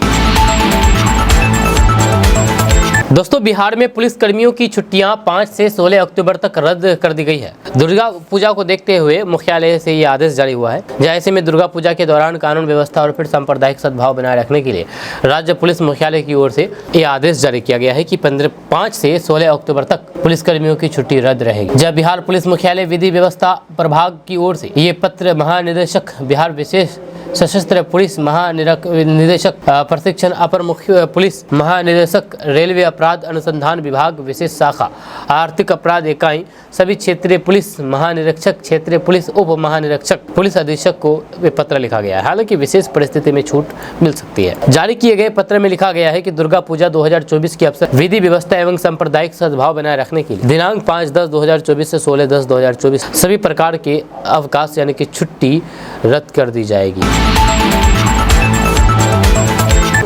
दोस्तों, बिहार में पुलिस कर्मियों की छुट्टियां 5 से 16 अक्टूबर तक रद्द कर दी गई है। दुर्गा पूजा को देखते हुए मुख्यालय से ये आदेश जारी हुआ है। ऐसे में दुर्गा पूजा के दौरान कानून व्यवस्था और फिर सांप्रदायिक सद्भाव बनाए रखने के लिए राज्य पुलिस मुख्यालय की ओर से ये आदेश जारी किया गया है कि 5 से 16 अक्टूबर तक पुलिस कर्मियों की छुट्टी रद्द रहेगी। जब बिहार पुलिस मुख्यालय विधि व्यवस्था प्रभाग की ओर से ये पत्र महानिदेशक बिहार विशेष सशस्त्र पुलिस महानिदेशक प्रशिक्षण, अपर मुख्य पुलिस महानिदेशक, रेलवे अपराध अनुसंधान विभाग विशेष शाखा, आर्थिक अपराध इकाई, सभी क्षेत्रीय पुलिस महानिरीक्षक, क्षेत्रीय पुलिस उप महानिरीक्षक, पुलिस अधीक्षक को पत्र लिखा गया है। हालांकि विशेष परिस्थिति में छूट मिल सकती है। जारी किए गए पत्र में लिखा गया है कि दुर्गा पूजा 2024 के अवसर विधि व्यवस्था एवं सांप्रदायिक सद्भाव बनाए रखने के लिए दिनांक 5/10/2024 से 16/10/2024 सभी प्रकार के अवकाश यानी कि छुट्टी रद्द कर दी जाएगी।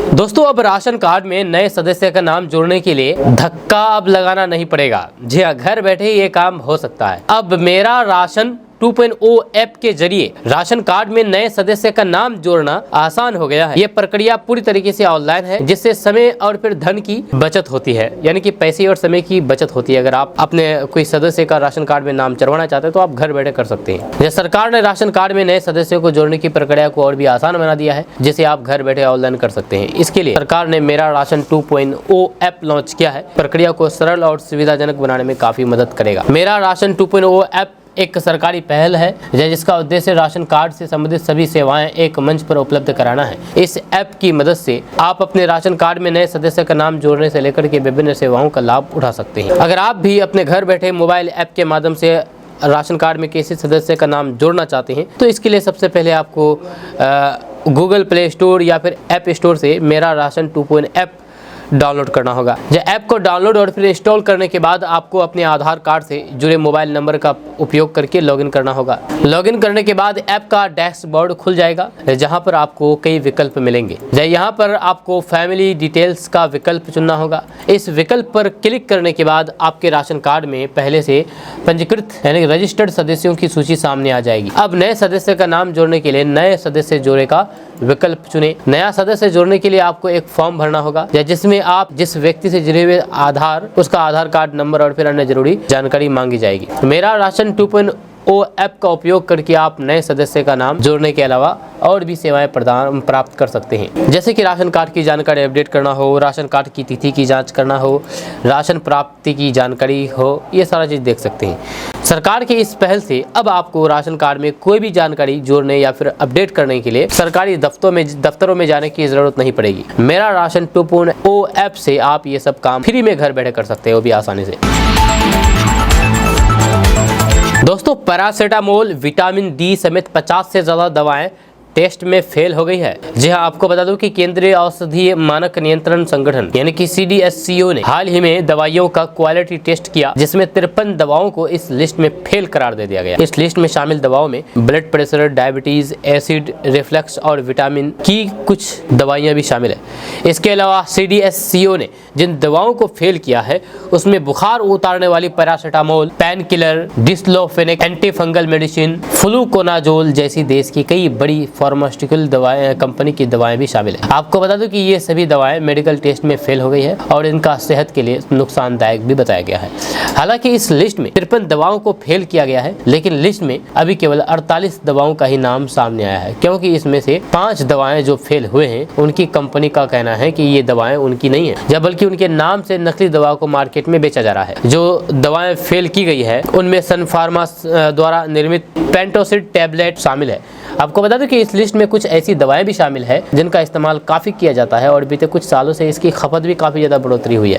दोस्तों, अब राशन कार्ड में नए सदस्य का नाम जोड़ने के लिए धक्का अब लगाना नहीं पड़ेगा। जी हाँ, घर बैठे ये काम हो सकता है। अब मेरा राशन 2.0 ऐप के जरिए राशन कार्ड में नए सदस्य का नाम जोड़ना आसान हो गया है। ये प्रक्रिया पूरी तरीके से ऑनलाइन है, जिससे समय और फिर धन की बचत होती है, यानी कि पैसे और समय की बचत होती है। अगर आप अपने कोई सदस्य का राशन कार्ड में नाम चढ़वाना चाहते हैं तो आप घर बैठे कर सकते हैं। सरकार ने राशन कार्ड में नए सदस्यों को जोड़ने की प्रक्रिया को और भी आसान बना दिया है, जिसे आप घर बैठे ऑनलाइन कर सकते हैं। इसके लिए सरकार ने मेरा राशन 2.0 ऐप लॉन्च किया है। प्रक्रिया को सरल और सुविधाजनक बनाने में काफी मदद करेगा। मेरा राशन 2.0 ऐप एक सरकारी पहल है जिसका उद्देश्य राशन कार्ड से संबंधित सभी सेवाएं एक मंच पर उपलब्ध कराना है। इस ऐप की मदद से आप अपने राशन कार्ड में नए सदस्य का नाम जोड़ने से लेकर के विभिन्न सेवाओं का लाभ उठा सकते हैं। अगर आप भी अपने घर बैठे मोबाइल ऐप के माध्यम से राशन कार्ड में किसी सदस्य का नाम जोड़ना चाहते हैं तो इसके लिए सबसे पहले आपको गूगल प्ले स्टोर या फिर ऐप स्टोर से मेरा राशन 2.0 ऐप डाउनलोड करना होगा। जब ऐप को डाउनलोड और फिर इंस्टॉल करने के बाद आपको अपने आधार कार्ड से जुड़े मोबाइल नंबर का उपयोग करके लॉगिन करना होगा। लॉगिन करने के बाद ऐप का डैशबोर्ड खुल जाएगा जहां पर आपको कई विकल्प मिलेंगे। यहां पर आपको फैमिली डिटेल्स का विकल्प चुनना होगा। इस विकल्प पर क्लिक करने के बाद आपके राशन कार्ड में पहले से पंजीकृत यानी रजिस्टर्ड सदस्यों की सूची सामने आ जाएगी। अब नए सदस्य का नाम जोड़ने के लिए नए सदस्य जोड़े का विकल्प चुने। नया सदस्य जोड़ने के लिए आपको एक फॉर्म भरना होगा जिसमें आप जिस व्यक्ति से जुड़े हुए उसका आधार कार्ड नंबर और फिर अन्य जरूरी जानकारी मांगी जाएगी। मेरा राशन 2.0 ऐप का उपयोग करके आप नए सदस्य का नाम जोड़ने के अलावा और भी सेवाएं प्राप्त कर सकते हैं, जैसे कि राशन कार्ड की जानकारी अपडेट करना हो, राशन कार्ड की तिथि की जांच करना हो, राशन प्राप्ति की जानकारी हो, ये सारा चीज देख सकते हैं। सरकार की इस पहल से अब आपको राशन कार्ड में कोई भी जानकारी जोड़ने या फिर अपडेट करने के लिए सरकारी दफ्तरों में जाने की जरूरत नहीं पड़ेगी। मेरा राशन 2.0 ऐप से आप ये सब काम फ्री में घर बैठे कर सकते हो भी आसानी से। दोस्तों, पैरासीटामोल, विटामिन डी समेत 50 से ज्यादा दवाएं टेस्ट में फेल हो गई है। जी हाँ, आपको बता दूं कि केंद्रीय औषधीय मानक नियंत्रण संगठन यानी कि CDSCO ने हाल ही में दवाइयों का क्वालिटी टेस्ट किया, जिसमें 53 दवाओं को इस लिस्ट में फेल करार दे दिया गया। इस लिस्ट में शामिल दवाओं में blood pressure, diabetes, acid reflux और विटामिन की कुछ दवाइयां भी शामिल है। इसके अलावा CDSCO ने जिन दवाओं को फेल किया है उसमें बुखार उतारने वाली paracetamol, painkiller, diclofenac, antifungal medicine, fluconazole जैसी देश की कई बड़ी फार्मास्यूटिकल दवाएं कंपनी की दवाएं भी शामिल है। आपको बता दूं कि ये सभी दवाएं मेडिकल टेस्ट में फेल हो गई है और इनका सेहत के लिए नुकसानदायक भी बताया गया है। हालांकि इस लिस्ट में 53 दवाओं को फेल किया गया है, लेकिन लिस्ट में अभी केवल 48 दवाओं का ही नाम सामने आया है, क्योंकि इसमें से 5 दवाएं जो फेल हुए हैं उनकी कंपनी का कहना है कि ये दवाएं उनकी नहीं है, जब बल्कि उनके नाम से नकली दवाओं को मार्केट में बेचा जा रहा है। जो दवाएं फेल की गई है उनमें सन फार्मा द्वारा निर्मित पेंटोसिड टैबलेट शामिल है। आपको बता दें कि इस लिस्ट में कुछ ऐसी दवाएं भी शामिल है जिनका इस्तेमाल काफी किया जाता है और बीते कुछ सालों से इसकी खपत भी काफी ज्यादा बढ़ोतरी हुई है।